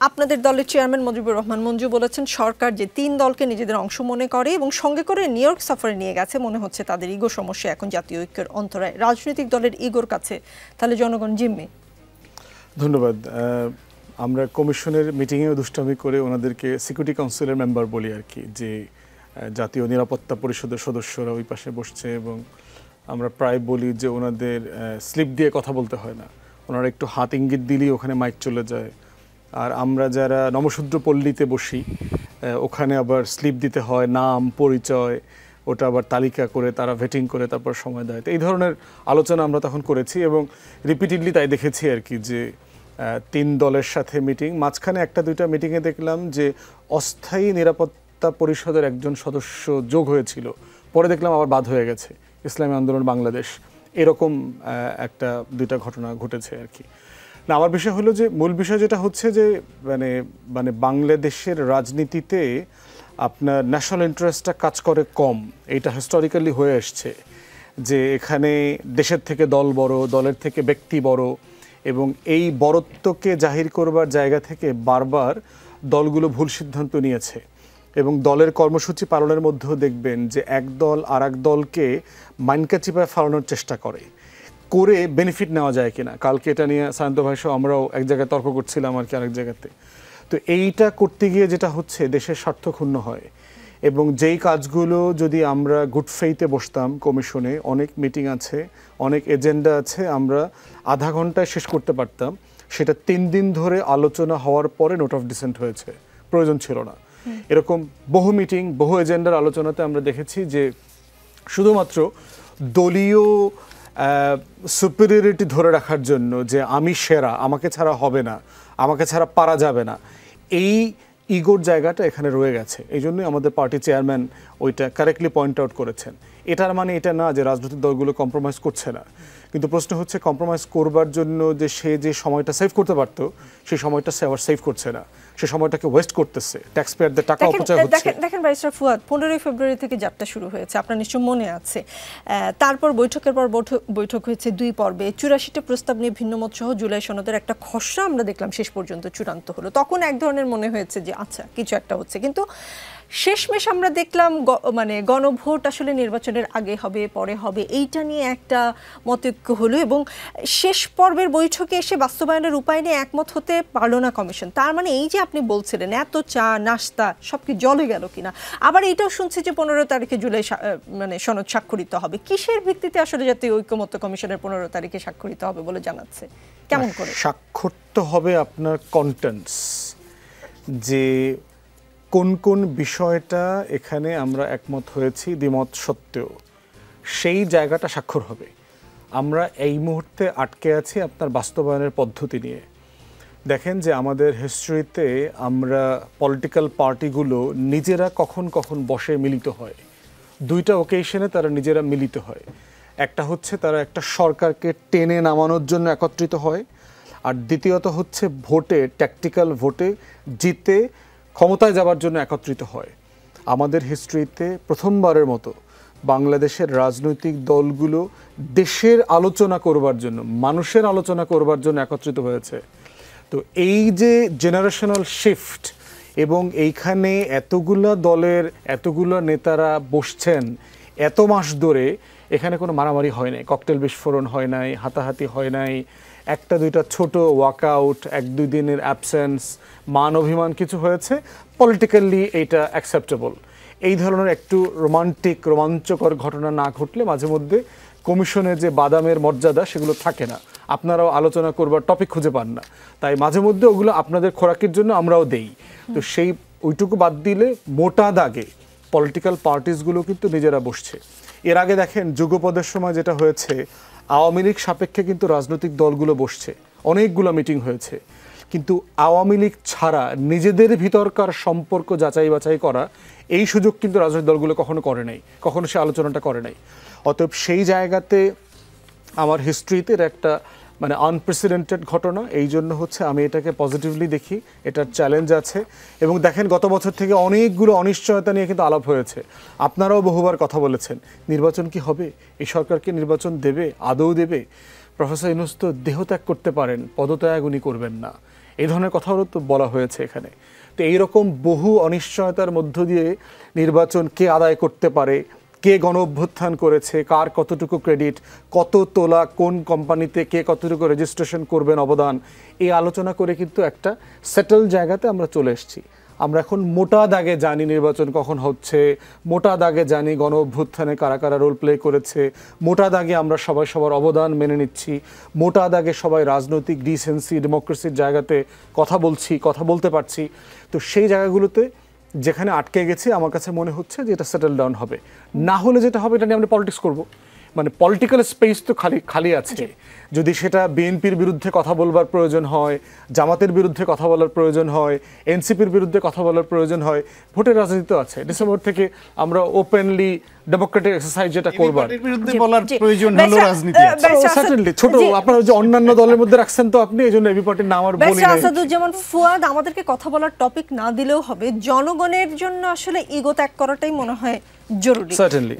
আপনাদের দলের চেয়ারম্যান মুজিবুর রহমান মঞ্জু বলেছেন সরকার যে ৩ দলকে নিজেদের অংশ মনে করে এবং সঙ্গে করে নিউ ইয়র্ক সফরে নিয়ে গেছে, মনে হচ্ছে তাদের ইগো সমস্যা এখন জাতীয় ঐক্যের অন্তরায়। রাজনৈতিক দলের ইগোর কাছে তাহলে জনগণ জিম্মি। ধন্যবাদ। আমরা কমিশনের মিটিংয়েও দুষ্টামি করে ওনাদেরকে সিকিউরিটি কাউন্সিলের মেম্বার বলি আর কি, যে জাতীয় নিরাপত্তা পরিষদের সদস্যরা ওই পাশে বসছে এবং আমরা প্রায় বলি যে ওনাদের স্লিপ দিয়ে কথা বলতে হয় না, ওনারা একটু হাত ইঙ্গিত দিলেই ওখানে মাইক চলে যায়। আর আমরা যারা নমশূদ্র পল্লীতে বসি ওখানে আবার স্লিপ দিতে হয়, নাম পরিচয়, ওটা আবার তালিকা করে তারা ভেটিং করে তারপর সময় দেয়। তো এই ধরনের আলোচনা আমরা তখন করেছি এবং রিপিটেডলি তাই দেখেছি আর কি, যে 3 দলের সাথে মিটিং, মাঝখানে 1-2টা মিটিংয়ে দেখলাম যে অস্থায়ী নিরাপত্তা পরিষদের একজন সদস্য যোগ হয়েছিল, পরে দেখলাম আবার বাদ হয়ে গেছে, ইসলামী আন্দোলন বাংলাদেশ, এরকম 1-2টা ঘটনা ঘটেছে আর কি। না, আমার বিষয় হলো যে মূল বিষয় যেটা হচ্ছে যে মানে বাংলাদেশের রাজনীতিতে আপনার ন্যাশনাল ইন্টারেস্টটা কাজ করে কম, এইটা হিস্টোরিক্যালি হয়ে আসছে, যে এখানে দেশের থেকে দল বড়, দলের থেকে ব্যক্তি বড়, এবং এই বড়ত্বকে জাহির করবার জায়গা থেকে বারবার দলগুলো ভুল সিদ্ধান্ত নিয়েছে এবং দলের কর্মসূচি পালনের মধ্যেও দেখবেন যে এক দল আর এক দলকে মাইনকা চিপায় ফালানোর চেষ্টা করে বেনিফিট নেওয়া যায় কিনা। কালকে এটা নিয়ে সায়ন্ত ভাই সহ আমরাও এক জায়গায় তর্ক করছিলাম আর কি, আরেক জায়গাতে। তো এইটা করতে গিয়ে যেটা হচ্ছে দেশের স্বার্থ ক্ষুণ্ণ হয়, এবং যেই কাজগুলো যদি আমরা গুড ফেইথে বসতাম, কমিশনে অনেক মিটিং আছে, অনেক এজেন্ডা আছে, আমরা আধা ঘন্টায় শেষ করতে পারতাম, সেটা 3 দিন ধরে আলোচনা হওয়ার পরে নোট অফ ডিসেন্ট হয়েছে, প্রয়োজন ছিল না। এরকম বহু মিটিং, বহু এজেন্ডার আলোচনাতে আমরা দেখেছি যে শুধুমাত্র দলীয় সুপিরিয়রিটি ধরে রাখার জন্য, যে আমি সেরা, আমাকে ছাড়া হবে না, আমাকে ছাড়া পারা যাবে না, এই ইগোর জায়গাটা এখানে রয়ে গেছে। এই জন্যই আমাদের পার্টি চেয়ারম্যান ওইটা কারেক্টলি পয়েন্ট আউট করেছেন। এটার মানে এটা না যে রাজনৈতিক দলগুলো কম্প্রোমাইজ করছে না, কিন্তু প্রশ্ন হচ্ছে কম্প্রোমাইজ করবার জন্য যে সে যে সময়টা সেভ করতে পারতো, সেই সময়টা সে আবার সেভ করছে না, সে সময়টাকে ওয়েস্ট করতেছে, ট্যাক্স পেয়ারদের টাকা অপচয় হচ্ছে। দেখেন ব্যারিস্টার ফুয়াদ, 15 ফেব্রুয়ারি থেকে যাত্রা শুরু হয়েছে, আপনার নিশ্চয় মনে আছে। তারপর বৈঠকের পর বৈঠক হয়েছে 2 পর্বে, 84টা প্রস্তাব নিয়ে ভিন্নমত সহ জুলাই সনদের একটা খসড়া আমরা দেখলাম শেষ পর্যন্ত চূড়ান্ত হলো। তখন এক ধরনের মনে হয়েছে যে আচ্ছা কিছু একটা হচ্ছে, কিন্তু শেষমেশ আমরা দেখলাম মানে গণভোট আসলে নির্বাচনের আগে হবে পরে হবে, এইটা নিয়ে একটা মতৈক্য হলো এবং শেষ পর্বের বৈঠকে এসে বাস্তবায়নের উপায় নিয়ে একমত হতে পারলো না কমিশন। তার মানে এই যে আপনি বলছিলেন এত চা নাস্তা সব কি জলে গেল কিনা। আবার এইটাও শুনছি যে 15 তারিখে জুলাই মানে সনদ স্বাক্ষরিত হবে। কিসের ভিত্তিতে আসলে জাতীয় ঐক্যমত্য কমিশনের 15 তারিখে স্বাক্ষরিত হবে বলে জানাচ্ছে? কেমন করে স্বাক্ষর তো হবে? আপনার কন্টেন্টস, যে কোন কোন বিষয়টা এখানে আমরা একমত হয়েছি দ্বিমত সত্ত্বেও, সেই জায়গাটা স্বাক্ষর হবে। আমরা এই মুহূর্তে আটকে আছি আপনার বাস্তবায়নের পদ্ধতি নিয়ে। দেখেন যে আমাদের হিস্ট্রিতে আমরা পলিটিক্যাল পার্টিগুলো নিজেরা কখন কখন বসে মিলিত হয়, 2টা ওকেশনে তারা নিজেরা মিলিত হয়। একটা হচ্ছে তারা একটা সরকারকে টেনে নামানোর জন্য একত্রিত হয়, আর দ্বিতীয়ত হচ্ছে ভোটে, ট্যাকটিক্যাল ভোটে জিতে ক্ষমতায় যাবার জন্য একত্রিত হয়। আমাদের হিস্ট্রিতে প্রথমবারের মতো বাংলাদেশের রাজনৈতিক দলগুলো দেশের আলোচনা করবার জন্য, মানুষের আলোচনা করবার জন্য একত্রিত হয়েছে। তো এই যে জেনারেশনাল শিফট, এবং এইখানে এতগুলো দলের এতগুলো নেতারা বসছেন এত মাস ধরে, এখানে কোনো মারামারি হয় নাই, ককটেল বিস্ফোরণ হয় নাই, হাতাহাতি হয় নাই, 1-2টা ছোট ওয়াকআউট, 1-2 দিনের অ্যাবসেন্স, মান অভিমান কিছু হয়েছে, পলিটিক্যালি এইটা অ্যাকসেপ্টেবল। এই ধরনের একটু রোমাঞ্চকর ঘটনা না ঘটলে মাঝে মধ্যে কমিশনের যে বাদামের মর্যাদা সেগুলো থাকে না, আপনারাও আলোচনা করবার টপিক খুঁজে পান না, তাই মাঝে মধ্যে ওগুলো আপনাদের খোরাকির জন্য আমরাও দেই। তো সেই ওইটুকু বাদ দিলে মোটা দাগে পলিটিক্যাল পার্টিসগুলো কিন্তু নিজেরা বসছে। এর আগে দেখেন যুগপদের সময় যেটা হয়েছে, আওয়ামী লীগ সাপেক্ষে কিন্তু রাজনৈতিক দলগুলো বসছে, অনেকগুলো মিটিং হয়েছে, কিন্তু আওয়ামী লীগ ছাড়া নিজেদের ভিতরকার সম্পর্ক যাচাই বাছাই করা এই সুযোগ কিন্তু রাজনৈতিক দলগুলো কখনো করে নাই, কখনো সে আলোচনাটা করে নাই। অতএব সেই জায়গাতে আমার হিস্ট্রিতে একটা মানে আনপ্রেসিডেন্টেড ঘটনা, এই জন্য হচ্ছে আমি এটাকে পজিটিভলি দেখি, এটার চ্যালেঞ্জ আছে। এবং দেখেন গত বছর থেকে অনেকগুলো অনিশ্চয়তা নিয়ে কিন্তু আলাপ হয়েছে, আপনারাও বহুবার কথা বলেছেন নির্বাচন কি হবে, এই সরকারকে নির্বাচন দেবে, আদৌ দেবে? প্রফেসর ইউনূস তো দেহত্যাগ করতে পারেন, পদত্যাগ উনি করবেন না। এই ধরনের কথাও তো বলা হয়েছে এখানে। তো এইরকম বহু অনিশ্চয়তার মধ্য দিয়ে নির্বাচন কে আদায় করতে পারে, কে গণ অভ্যুত্থান করেছে, কার কতটুকু ক্রেডিট, কত তোলা কোন কোম্পানিতে কে কতটুকু রেজিস্ট্রেশন করবেন অবদান, এই আলোচনা করে কিন্তু একটা সেটেল জায়গাতে আমরা চলে এসেছি। আমরা এখন মোটা দাগে জানি নির্বাচন কখন হচ্ছে, মোটা দাগে জানি গণ অভ্যুত্থানে কারা কারা রোল প্লে করেছে, মোটা দাগে আমরা সবাই সবার অবদান মেনে নিচ্ছি, মোটা দাগে সবাই রাজনৈতিক ডিসেন্সি ডেমোক্রেসির জায়গাতে কথা বলছি, কথা বলতে পারছি। তো সেই জায়গাগুলোতে যেখানে আটকে গেছি আমার কাছে মনে হচ্ছে যে এটা সেটেল ডাউন হবে। না হলে যেটা হবে এটা নিয়ে আমরা পলিটিক্স করব, মানে পলিটিক্যাল স্পেস তো খালি আছে। যদি সেটা বিএনপির বিরুদ্ধে কথা বলবার প্রয়োজন হয়, জামাতের বিরুদ্ধে কথা বলার প্রয়োজন হয়, এনসিপির বিরুদ্ধে কথা বলার প্রয়োজন হয়, ভোটের রাজনীতি তো আছে। ডিসেম্বর থেকে আমরা ওপেনলি ডেমোক্রেটিক এক্সারসাইজ যেটা করবার বিরুদ্ধে বলার প্রয়োজন হলো রাজনীতি আছে। সার্টেনলি ছোট আপনারা যে অন্যান্য দলের মধ্যে রাখছেন তো আপনি, এইজন্য এবি পার্টির নাম আর বলি না। আসাদুজ্জামান ফুয়াদ, আমাদেরকে কথা বলার টপিক না দিলেও হবে, জনগণের জন্য আসলে ইগো ত্যাগ করাটাই মনে হয় জরুরি। সার্টেনলি।